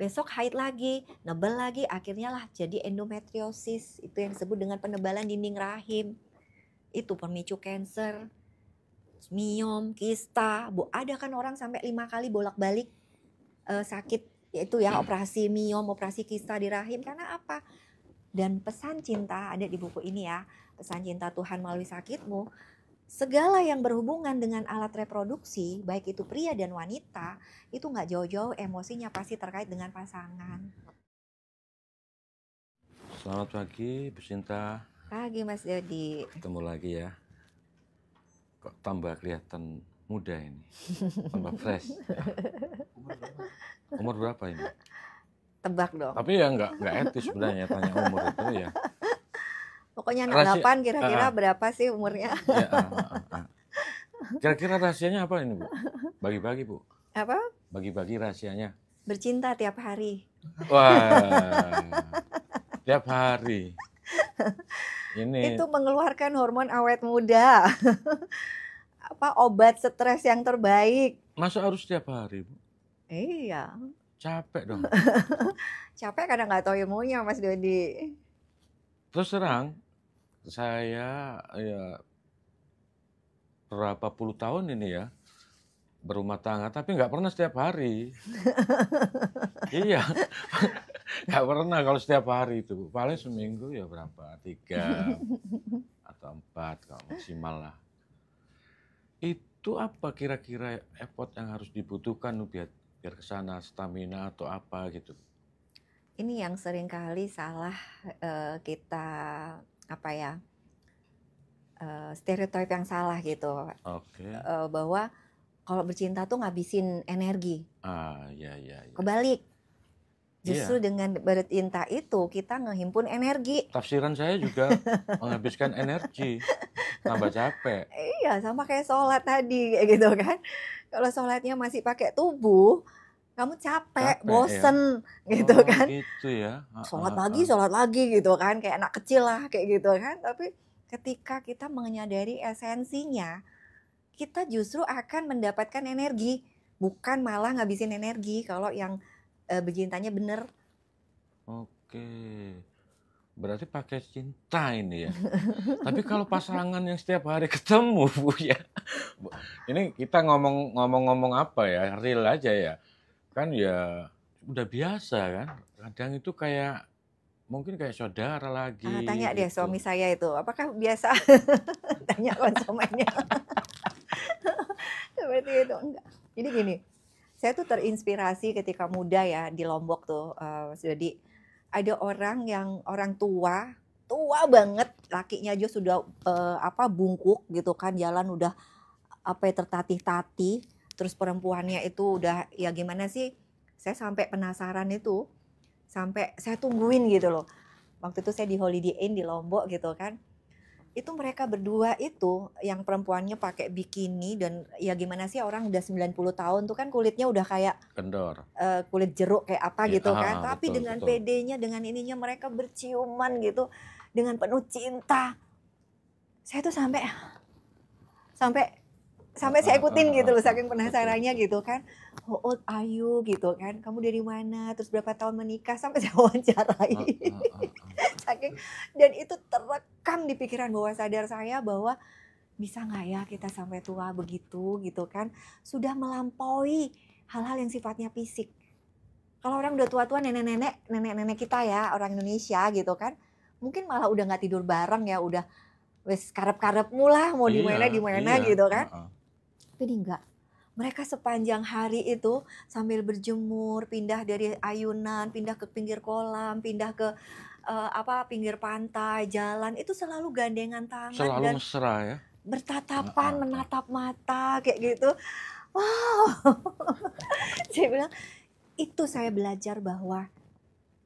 besok haid lagi, nebel lagi, akhirnya lah jadi endometriosis. Itu yang disebut dengan penebalan dinding rahim. Itu pemicu kanker, miom, kista. Ada kan orang sampai 5 kali bolak-balik sakit, yaitu ya operasi miom, operasi kista di rahim. Karena apa? Dan pesan cinta ada di buku ini ya, pesan cinta Tuhan melalui sakitmu. Segala yang berhubungan dengan alat reproduksi, baik itu pria dan wanita, itu nggak jauh-jauh emosinya pasti terkait dengan pasangan. Selamat pagi, Bu Sinta. Pagi Mas Dodi. Ketemu lagi ya. Kok tambah kelihatan muda ini, tambah fresh. Umur berapa ini? Tebak dong. Tapi ya nggak etis sebenarnya tanya umur itu ya. Pokoknya anak 8 kira-kira berapa sih umurnya? Ya, Kira-kira rahasianya apa ini, Bu? Bagi-bagi, Bu. Apa? Bagi-bagi rahasianya. Bercinta tiap hari. Wah, tiap hari. Ini itu mengeluarkan hormon awet muda. Obat stres yang terbaik. Masa harus tiap hari, Bu? Iya. Capek dong. Capek karena nggak tahu ilmunya, Mas Dodi. Terus terang, saya ya berapa puluh tahun ini ya berumah tangga, tapi nggak pernah setiap hari. Iya, nggak pernah kalau setiap hari itu. Paling seminggu ya berapa, 3 atau 4 kalau maksimal lah. Itu apa kira-kira effort yang harus dibutuhkan biar kesana, stamina atau apa gitu? Ini yang sering kali salah kita stereotip yang salah gitu. Oke. Bahwa kalau bercinta tuh ngabisin energi. Iya. Kebalik. Justru dengan bercinta itu kita ngehimpun energi. Tafsiran saya juga menghabiskan energi, tambah capek. Iya, sama kayak sholat tadi kayak gitu kan. Kalau sholatnya masih pakai tubuh, kamu capek bosen ya? Gitu kan. Gitu ya. Sholat lagi gitu kan, kayak anak kecil lah kayak gitu kan. Tapi ketika kita menyadari esensinya, kita justru akan mendapatkan energi, bukan malah ngabisin energi kalau yang bercintanya bener. Oke, berarti pakai cinta ini ya. Tapi kalau pasangan yang setiap hari ketemu, Bu ya, ini kita ngomong apa ya, real aja ya. Kan ya udah biasa kan. Kadang itu kayak mungkin kayak saudara lagi. Tanya gitu. deh suami saya itu, apakah biasa? Tanya konsumennya. Seperti itu enggak. Jadi gini, saya tuh terinspirasi ketika muda ya di Lombok tuh. Jadi ada orang tua banget, lakinya aja sudah bungkuk gitu kan, jalan udah tertatih-tatih. Terus perempuannya itu udah ya gimana sih? Saya sampai penasaran itu, sampai saya tungguin gitu loh. Waktu itu saya di Holiday Inn di Lombok gitu kan. Itu mereka berdua itu yang perempuannya pakai bikini dan ya gimana sih orang udah 90 tahun tuh kan kulitnya udah kayak kendor. Kulit jeruk kayak apa Ya, gitu kan. Tapi betul, dengan PD-nya, dengan ininya mereka berciuman gitu dengan penuh cinta. Saya tuh sampai saya ikutin gitu loh saking penasarannya gitu kan. How old are you gitu kan. Kamu dari mana? Terus berapa tahun menikah? Sampai saya wawancarai. Dan itu terekam di pikiran bawah sadar saya bahwa bisa nggak ya kita sampai tua begitu gitu kan. Sudah melampaui hal-hal yang sifatnya fisik. Kalau orang udah tua-tua nenek-nenek kita ya orang Indonesia gitu kan. Mungkin malah udah nggak tidur bareng ya. Udah wes karep-karepmu lah mau di mana gitu kan. Tapi ini enggak. Mereka sepanjang hari itu sambil berjemur, pindah dari ayunan, pindah ke pinggir kolam, pindah ke pinggir pantai, jalan, itu selalu gandengan tangan. Selalu dan mesra ya. Bertatapan, menatap mata kayak gitu. Wow. Saya bilang, itu saya belajar bahwa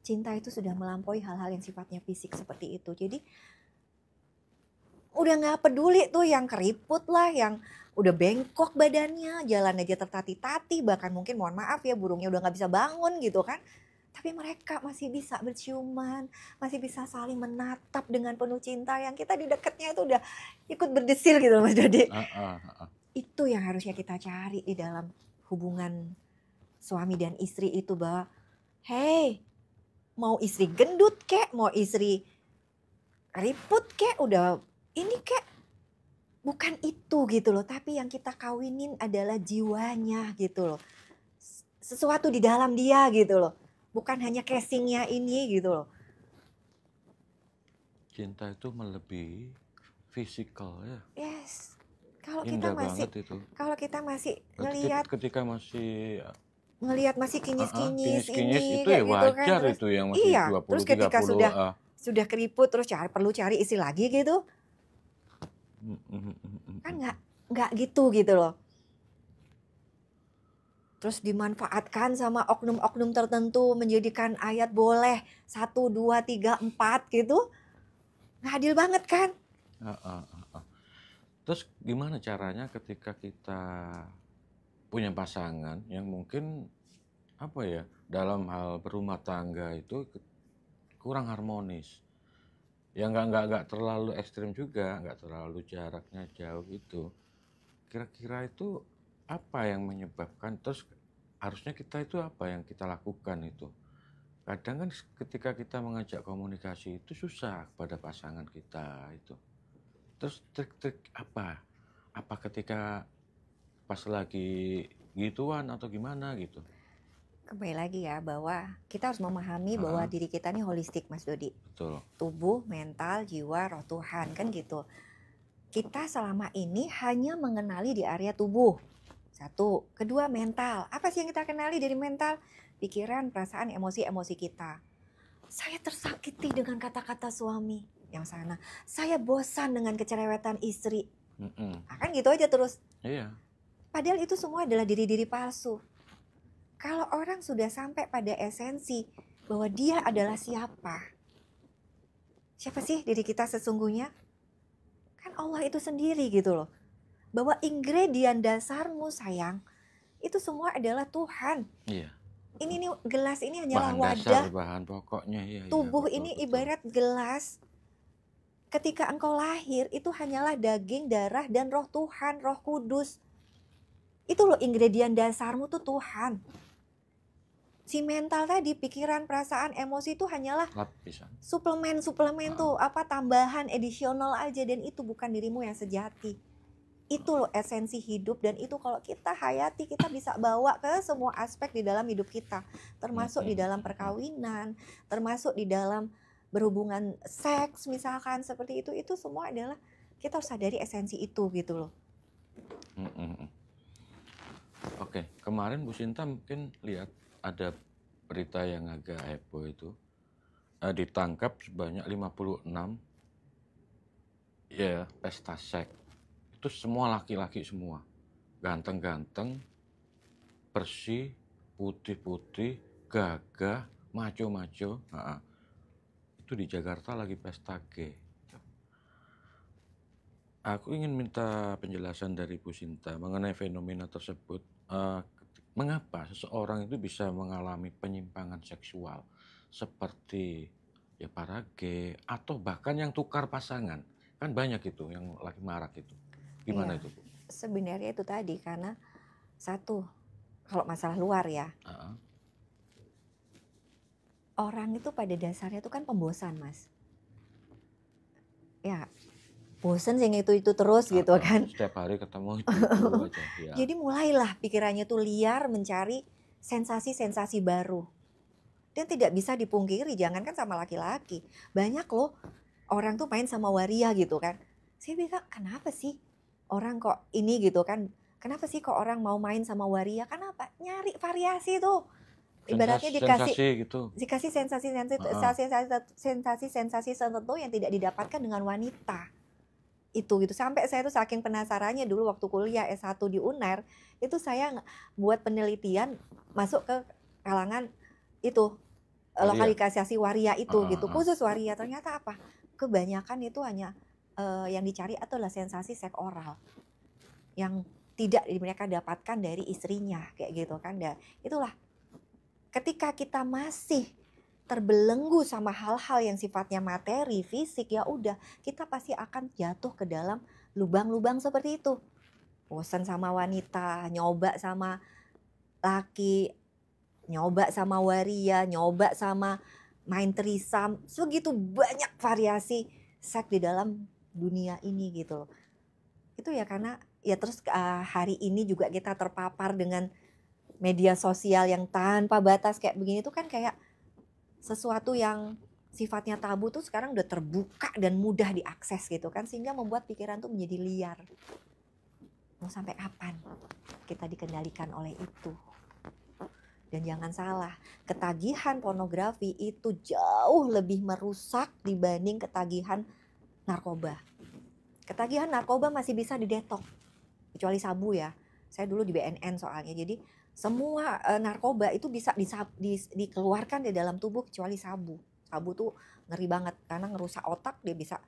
cinta itu sudah melampaui hal-hal yang sifatnya fisik seperti itu. Jadi udah gak peduli tuh yang keriput lah, yang udah bengkok badannya, jalan aja tertatih-tatih, bahkan mungkin mohon maaf ya burungnya udah gak bisa bangun gitu kan. Tapi mereka masih bisa berciuman, masih bisa saling menatap dengan penuh cinta yang kita di dekatnya itu udah ikut berdesir gitu Mas Dodi. Itu yang harusnya kita cari di dalam hubungan suami dan istri itu, bahwa Hey, mau istri gendut kek, mau istri keriput kek, udah ini kek. Bukan itu gitu loh, tapi yang kita kawinin adalah jiwanya gitu loh. Sesuatu di dalam dia gitu loh. Bukan hanya casingnya ini gitu loh. Cinta itu melebihi fisikal ya. Yes. Kalau Indah banget itu. kita masih Ketika masih ngelihat masih kinyis-kinyis kinyis-kinyis ini itu ya kayak gitu kan, wajar terus itu yang masih iya, 20 terus ketika 30 sudah keriput terus perlu cari istri lagi gitu, kan nggak gitu loh. Terus dimanfaatkan sama oknum-oknum tertentu menjadikan ayat boleh 1, 2, 3, 4 gitu, nggak adil banget kan? Terus gimana caranya ketika kita punya pasangan yang mungkin apa ya, dalam hal berumah tangga itu kurang harmonis. Ya nggak terlalu ekstrim juga, nggak terlalu jaraknya jauh gitu. Kira-kira itu apa yang menyebabkan, terus harusnya kita itu apa yang kita lakukan itu? Kadang kan ketika kita mengajak komunikasi itu susah pada pasangan kita itu. Terus trik-trik apa? Apa ketika pas lagi gituan atau gimana gitu? Kembali lagi ya bahwa kita harus memahami bahwa Heeh. diri kita ini holistik, Mas Dodi. Betul. Tubuh, mental, jiwa, roh Tuhan kan gitu. Kita selama ini hanya mengenali di area tubuh. 1. Kedua, mental. Apa sih yang kita kenali dari mental? Pikiran, perasaan, emosi kita. Saya tersakiti dengan kata-kata suami yang sana. Saya bosan dengan kecerewetan istri. Nah, kan gitu aja terus. Iya. Padahal itu semua adalah diri-diri palsu. Kalau orang sudah sampai pada esensi bahwa dia adalah siapa? Siapa sih diri kita sesungguhnya? Kan Allah itu sendiri gitu loh. Bahwa ingredient dasarmu sayang, itu semua adalah Tuhan. Iya. Ini nih gelas ini hanyalah Bahan dasar, wadah. bahan pokoknya. Iya, Tubuh betul, ini betul. ibarat gelas. Ketika engkau lahir itu hanyalah daging, darah, dan roh Tuhan, roh kudus. Itu loh ingredient dasarmu tuh Tuhan. Si mental tadi, pikiran, perasaan, emosi itu hanyalah Lapisan. suplemen tuh apa tambahan additional aja, dan itu bukan dirimu yang sejati. Itu loh esensi hidup, dan itu kalau kita hayati kita bisa bawa ke semua aspek di dalam hidup kita, termasuk di dalam perkawinan, termasuk di dalam berhubungan seks misalkan seperti itu semua adalah kita harus sadari esensi itu gitu loh. Oke, kemarin Bu Sinta mungkin lihat ada berita yang agak heboh itu, ditangkap sebanyak 56 ya pesta seks. Itu semua laki-laki semua, ganteng-ganteng, bersih, putih-putih, gagah, maco-maco. Itu di Jakarta lagi pesta gay. Aku ingin minta penjelasan dari Bu Sinta mengenai fenomena tersebut. Mengapa seseorang itu bisa mengalami penyimpangan seksual seperti ya para gay atau bahkan yang tukar pasangan? Kan banyak itu yang lagi marak itu. Gimana Iya, itu, Bu? sebenarnya itu tadi karena satu, kalau masalah luar ya, orang itu pada dasarnya itu kan pembosan, Mas. Ya, bosen sih itu terus gitu kan. Setiap hari ketemu itu aja. Ya. Jadi mulailah pikirannya tuh liar mencari sensasi-sensasi baru. Dan tidak bisa dipungkiri, jangankan sama laki-laki. Banyak loh orang tuh main sama waria gitu kan. Saya bilang, kenapa sih orang kok ini gitu kan? Kenapa sih kok orang mau main sama waria? Kenapa? Nyari variasi tuh. Ibaratnya dikasih sensasi tertentu yang tidak didapatkan dengan wanita. Itu gitu, sampai saya tuh saking penasarannya dulu waktu kuliah S1 di UNER, itu saya buat penelitian masuk ke kalangan itu lokalisasi waria itu gitu, khusus waria. Ternyata apa? Kebanyakan itu hanya yang dicari adalah sensasi seks oral yang tidak mereka dapatkan dari istrinya kayak gitu kan. Dan itulah ketika kita masih terbelenggu sama hal-hal yang sifatnya materi, fisik, ya udah kita pasti akan jatuh ke dalam lubang-lubang seperti itu. Bosan sama wanita, nyoba sama laki, nyoba sama waria, nyoba sama main trisam, segitu banyak variasi seks di dalam dunia ini gitu loh. Itu ya karena ya terus hari ini juga kita terpapar dengan media sosial yang tanpa batas kayak begini tuh kan kayak sesuatu yang sifatnya tabu tuh sekarang udah terbuka dan mudah diakses gitu kan, sehingga membuat pikiran tuh menjadi liar. Mau sampai kapan kita dikendalikan oleh itu? Dan jangan salah, ketagihan pornografi itu jauh lebih merusak dibanding ketagihan narkoba. Ketagihan narkoba masih bisa didetok, kecuali sabu ya. Saya dulu di BNN soalnya, jadi semua narkoba itu bisa dikeluarkan di dalam tubuh kecuali sabu. Sabu tuh ngeri banget karena ngerusak otak, dia bisa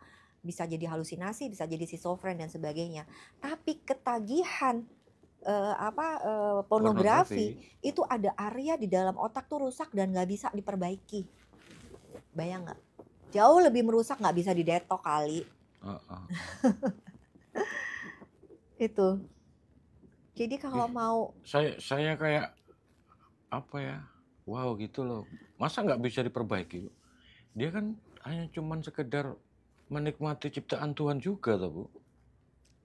jadi halusinasi, bisa jadi schizofren dan sebagainya. Tapi ketagihan pornografi itu ada area di dalam otak tuh rusak dan nggak bisa diperbaiki. Bayang nggak? Jauh lebih merusak, nggak bisa didetok kali. Itu. Jadi kalau mau saya kayak apa ya? Wow gitu loh. Masa nggak bisa diperbaiki? Dia kan hanya cuman sekedar menikmati ciptaan Tuhan juga toh, Bu.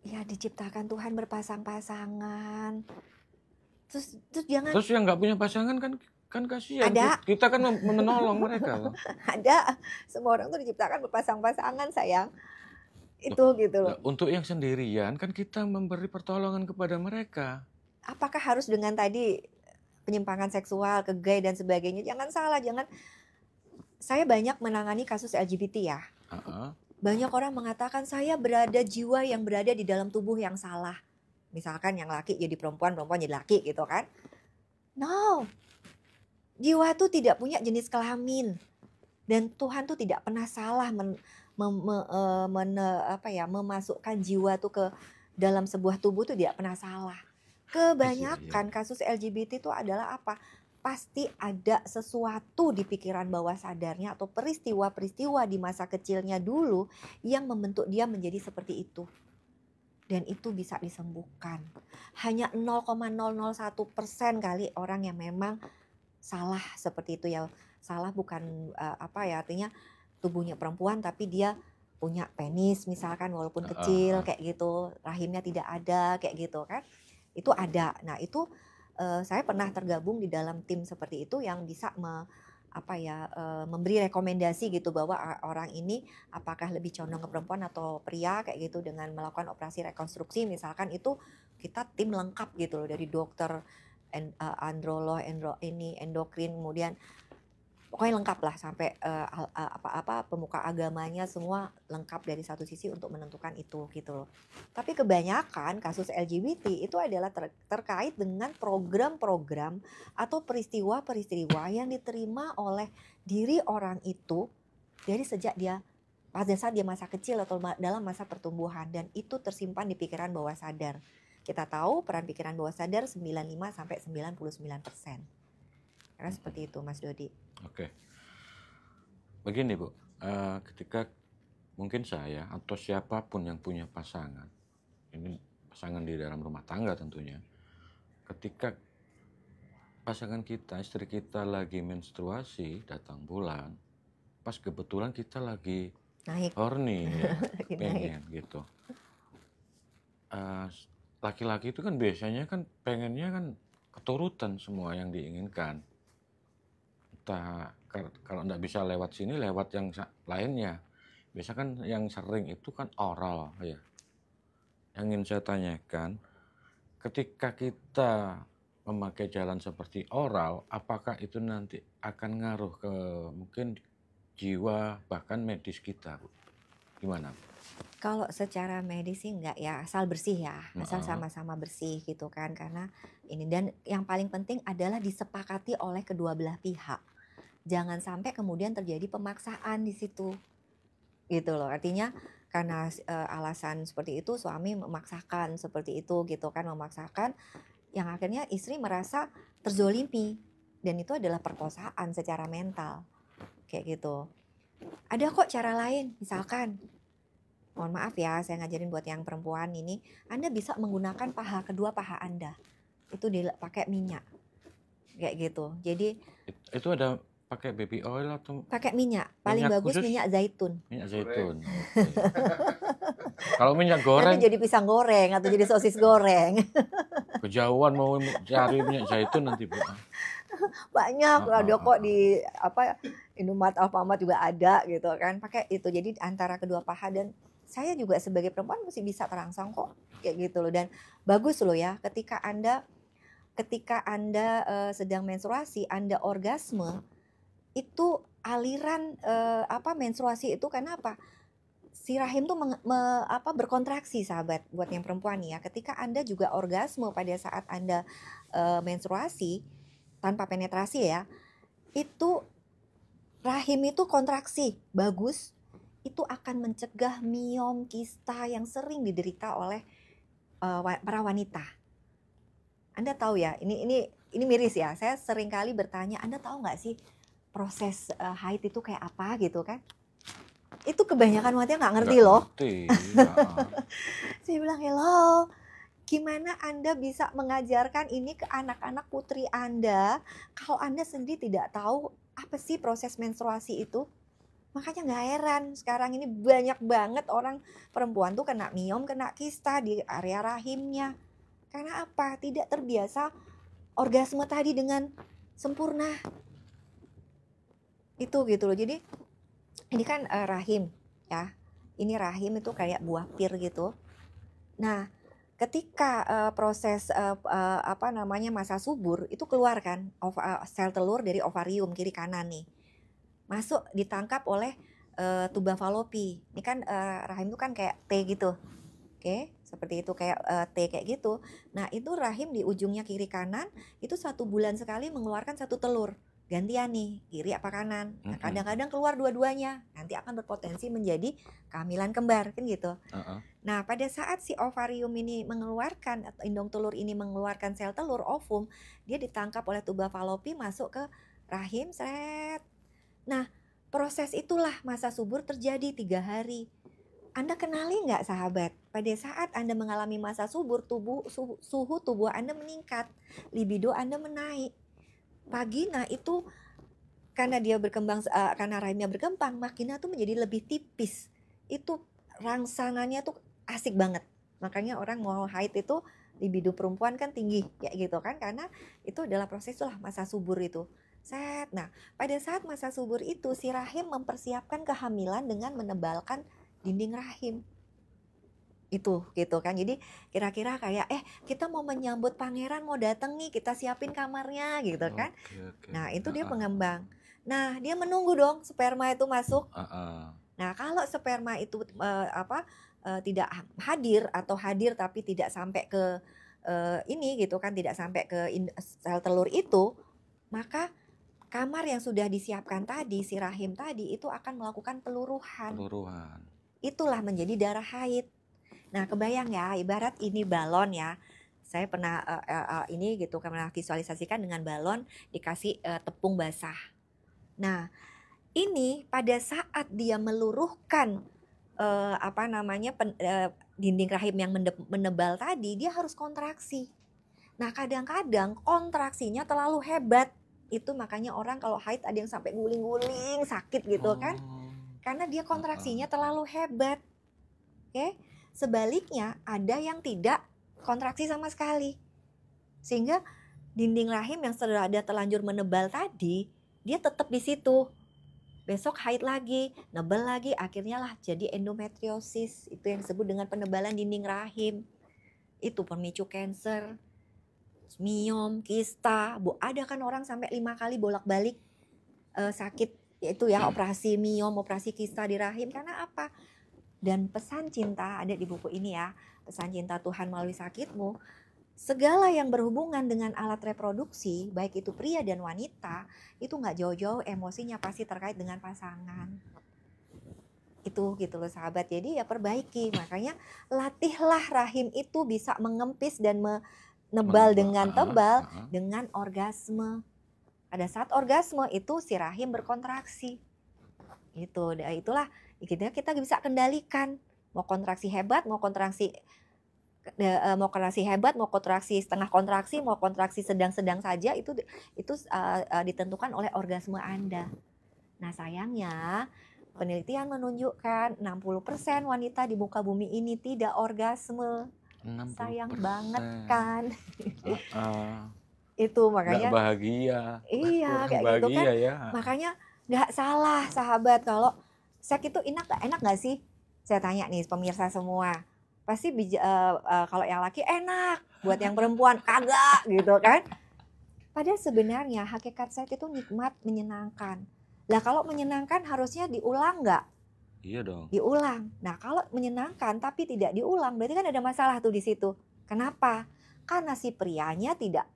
Ya diciptakan Tuhan berpasang-pasangan. Terus jangan. Terus yang nggak punya pasangan kan kasihan. Ada. Kita kan menolong mereka loh. Ada. Semua orang tuh diciptakan berpasang-pasangan sayang. Itu gitu loh. Untuk yang sendirian kan kita memberi pertolongan kepada mereka. Apakah harus dengan tadi penyimpangan seksual, ke gay dan sebagainya? Jangan salah, jangan. Saya banyak menangani kasus LGBT ya. Banyak orang mengatakan saya jiwa yang berada di dalam tubuh yang salah. Misalkan yang laki jadi perempuan, perempuan jadi laki gitu kan. No. Jiwa tuh tidak punya jenis kelamin. Dan Tuhan tuh tidak pernah salah memasukkan jiwa tuh ke dalam sebuah tubuh tuh tidak pernah salah. Kebanyakan kasus LGBT itu adalah apa? Pasti ada sesuatu di pikiran bawah sadarnya atau peristiwa-peristiwa di masa kecilnya dulu yang membentuk dia menjadi seperti itu. Dan itu bisa disembuhkan. Hanya 0,001% kali orang yang memang salah seperti itu ya. Salah bukan artinya tubuhnya perempuan tapi dia punya penis misalkan walaupun kecil kayak gitu, rahimnya tidak ada kayak gitu kan. Itu ada. Nah, itu saya pernah tergabung di dalam tim seperti itu yang bisa memberi rekomendasi gitu bahwa orang ini apakah lebih condong ke perempuan atau pria kayak gitu dengan melakukan operasi rekonstruksi misalkan, itu kita tim lengkap gitu loh, dari dokter androlog, endokrin, kemudian pokoknya lengkap lah sampai pemuka agamanya semua lengkap dari satu sisi untuk menentukan itu gitu loh. Tapi kebanyakan kasus LGBT itu adalah terkait dengan program-program atau peristiwa-peristiwa yang diterima oleh diri orang itu dari sejak pada saat dia masa kecil atau dalam masa pertumbuhan, dan itu tersimpan di pikiran bawah sadar. Kita tahu peran pikiran bawah sadar 95-99%. Karena seperti itu Mas Dodi. Oke. Begini Bu, ketika mungkin saya atau siapapun yang punya pasangan, ini pasangan di dalam rumah tangga tentunya, ketika pasangan kita, istri kita lagi menstruasi, datang bulan, pas kebetulan kita lagi naik, horny ya, pengen gitu. Laki-laki itu kan biasanya kan pengennya kan keturutan semua yang diinginkan. Entah kalau nggak bisa lewat sini, lewat yang lainnya. Biasa kan yang sering itu kan oral ya. Yang ingin saya tanyakan, ketika kita memakai jalan seperti oral, apakah itu nanti akan ngaruh ke mungkin jiwa bahkan medis kita, Bu? Gimana? Kalau secara medis sih enggak ya, asal bersih ya, asal sama-sama bersih gitu kan, karena ini, dan yang paling penting adalah disepakati oleh kedua belah pihak. Jangan sampai kemudian terjadi pemaksaan di situ, gitu loh. Artinya karena alasan seperti itu suami memaksakan seperti itu gitu kan, memaksakan, yang akhirnya istri merasa terzolimi, dan itu adalah perkosaan secara mental kayak gitu. Ada kok cara lain, misalkan, mohon maaf ya saya ngajarin buat yang perempuan ini, Anda bisa menggunakan kedua paha Anda itu dipakai minyak. kayak gitu. Jadi Itu ada pakai baby oil atau pakai minyak, paling minyak bagus khusus? minyak zaitun. Minyak zaitun. Oke. Kalau minyak Nanti goreng jadi pisang goreng atau jadi sosis goreng. kejauhan mau cari minyak zaitun nanti Bu. Banyak ada kok Heeh. di apa Indomaret, Alfamart juga ada gitu kan. Pakai itu. Jadi antara kedua paha, dan saya juga sebagai perempuan mesti bisa terangsang kok kayak gitu loh. Dan bagus loh ya ketika Anda sedang menstruasi, Anda orgasme, itu aliran menstruasi itu karena apa? Si rahim tuh berkontraksi, sahabat, buat yang perempuan nih ya. Ketika Anda juga orgasme pada saat Anda menstruasi tanpa penetrasi ya, itu rahim itu kontraksi bagus, itu akan mencegah miom, kista yang sering diderita oleh para wanita. Anda tahu ya, ini miris ya. Saya sering kali bertanya, Anda tahu nggak sih proses haid itu kayak apa gitu kan? Itu kebanyakan wanita nggak ngerti Nggak loh. ngerti. Heeh. Saya bilang, hello, gimana Anda bisa mengajarkan ini ke anak-anak putri Anda kalau Anda sendiri tidak tahu apa sih proses menstruasi itu? Makanya nggak heran sekarang ini banyak banget orang perempuan tuh kena miom, kena kista di area rahimnya. Karena apa? Tidak terbiasa orgasme tadi dengan sempurna. Itu gitu loh. Jadi ini kan rahim ya. Ini rahim itu kayak buah pir gitu. Nah, ketika proses masa subur itu keluar kan sel telur dari ovarium kiri kanan nih. Masuk ditangkap oleh tuba falopi. Ini kan rahim itu kan kayak T gitu. Oke, seperti itu kayak T kayak gitu. Nah, itu rahim di ujungnya kiri kanan itu 1 bulan sekali mengeluarkan 1 telur. Gantian nih, kiri apa kanan. Nah, kadang-kadang keluar dua-duanya. Nanti akan berpotensi menjadi kehamilan kembar kan gitu. Heeh. Nah, pada saat si ovarium ini mengeluarkan atau indung telur ini mengeluarkan sel telur ovum, dia ditangkap oleh tuba falopi masuk ke rahim, seret. Nah, proses itulah masa subur terjadi 3 hari. Anda kenali nggak sahabat? Pada saat Anda mengalami masa subur, suhu tubuh Anda meningkat, libido Anda menaik. Vagina itu karena dia berkembang, karena rahimnya berkembang, vagina tuh menjadi lebih tipis. Itu rangsangannya tuh asik banget. Makanya orang mau haid itu libido perempuan kan tinggi kayak gitu kan, karena itu adalah proses lah masa subur itu. Set. Nah, pada saat masa subur itu si rahim mempersiapkan kehamilan dengan menebalkan dinding rahim. Itu gitu kan. Jadi kira-kira kayak kita mau menyambut pangeran mau datang nih, kita siapin kamarnya gitu kan. Oke. Nah, itu dia Heeh. pengembang. Nah, dia menunggu dong sperma itu masuk. Heeh. Nah, kalau sperma itu tidak hadir atau hadir tapi tidak sampai ke ini gitu kan, tidak sampai ke sel telur itu, maka kamar yang sudah disiapkan tadi, si rahim tadi itu akan melakukan peluruhan. Peluruhan. Itulah menjadi darah haid. Nah, kebayang ya, ibarat ini balon ya. Saya pernah ini gitu, pernah visualisasikan dengan balon dikasih tepung basah. Nah, ini pada saat dia meluruhkan dinding rahim yang menebal tadi, dia harus kontraksi. Nah, kadang-kadang kontraksinya terlalu hebat. Itu makanya orang kalau haid ada yang sampai guling-guling, sakit gitu kan. Karena dia kontraksinya terlalu hebat. Oke? Sebaliknya ada yang tidak kontraksi sama sekali. Sehingga dinding rahim yang sudah ada terlanjur menebal tadi, dia tetap di situ. Besok haid lagi, nebal lagi, akhirnya lah jadi endometriosis. Itu yang disebut dengan penebalan dinding rahim. Itu pemicu kanker, miom, kista. Ada kan orang sampai 5 kali bolak-balik sakit, yaitu ya operasi miom, operasi kista di rahim. Karena apa? Dan pesan cinta ada di buku ini ya, pesan cinta Tuhan melalui sakitmu. Segala yang berhubungan dengan alat reproduksi, baik itu pria dan wanita, itu nggak jauh-jauh emosinya pasti terkait dengan pasangan. Itu gitu loh sahabat. Jadi ya perbaiki, makanya latihlah rahim itu bisa mengempis dan menebal dengan tebal dengan orgasme. Pada saat orgasme itu si rahim berkontraksi. Gitu. Itulah kita bisa kendalikan. Mau kontraksi hebat, mau kontraksi mau kontraksi hebat, mau kontraksi setengah kontraksi, mau kontraksi sedang-sedang saja itu ditentukan oleh orgasme Anda. Nah, sayangnya penelitian menunjukkan 60% wanita di muka bumi ini tidak orgasme. Sayang banget 60%. kan? Heeh. Itu Nggak makanya bahagia. iya Kurang kayak gitu kan. bahagia ya. Makanya nggak salah sahabat kalau seks itu enak nggak sih? Saya tanya nih pemirsa semua. Pasti kalau yang laki enak, buat yang perempuan kagak gitu kan. Padahal sebenarnya hakikat seks itu nikmat, menyenangkan. Lah kalau menyenangkan harusnya diulang nggak? Iya dong. Diulang. Nah kalau menyenangkan tapi tidak diulang berarti kan ada masalah tuh di situ. Kenapa? Karena si prianya tidak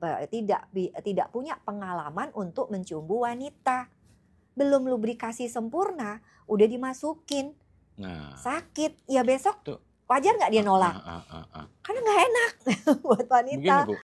punya pengalaman untuk mencumbu wanita. Belum lubrikasi sempurna, udah dimasukin. Nah, Sakit. Ya besok tuh. wajar nggak dia nolak? Karena nggak enak buat wanita. Begini Bu,